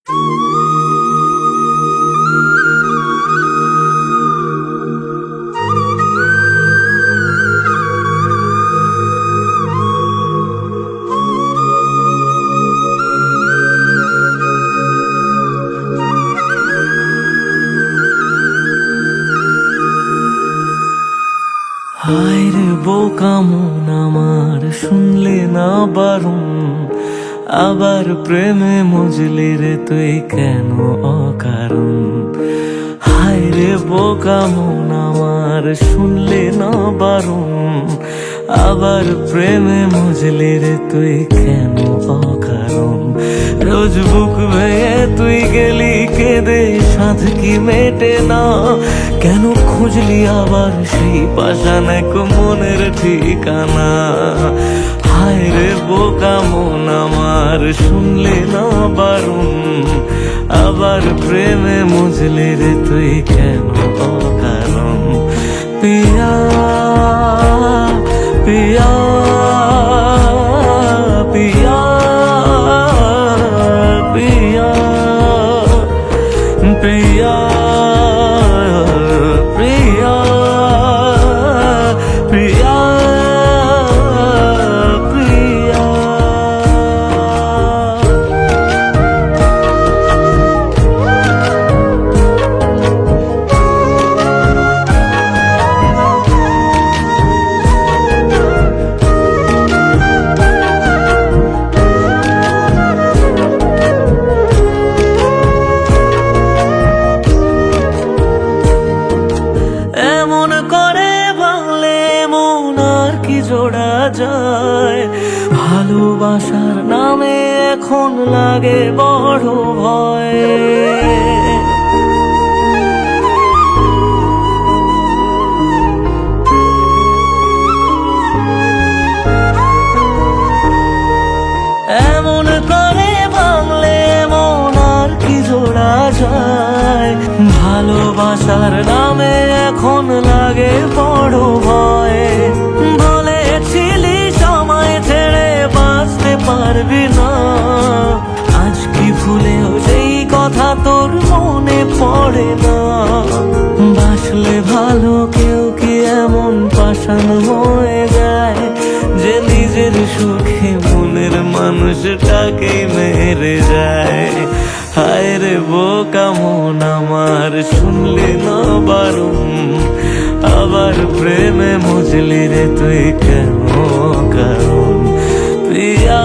হায় রে বোকা মন আমার, শুনলে না বারণ, আবার প্রেমে মজলি রে তুই কেন অকারণ। হায় রে বোকা মন আমার, শুনলে না বারণ, আবার প্রেমে মজলি রে তুই কেন অকারণ। রোজ বুক ভেঙে তুই গেলি কেঁদে, সাধ কি মেটে না, কেন খুঁজলি আবার সেই পাষাণ এক মনের ঠিকানা। হায় রে বোকা মন আমার, শুনলে না বারণ, আবার প্রেমে মজলি রে তুই কেন অকারণ। পিয়া পিয়া পিয়া পিয়া পিয়া প্রিয়া প্রিয়া প্রিয়া। এমন করে ভাঙলে মন আর কি জোড়া যায়, ভালোবাসার নামে এখন লাগে বড় ভয়। এমন করে ভাঙলে মন আর কি জোড়া যায়, ভালোবাসার নামে এখন লাগে বড় ভয়। বলেছিলি সময় ছেড়ে বাঁচতে পারবি না, আজ কি ভুলেও সেই কথা তোর মনে পড়ে না। বাসলে ভালো কেউ কি এমন পাষাণ হয়ে যায়, যে নিজের সুখে মনের মানুষটাকে মেরে যায়। হায় রে বোকা মন আমার, শুনলি না বারণ, আবার প্রেমে মজলি রে তুই কেন কারণ। প্রিয়া।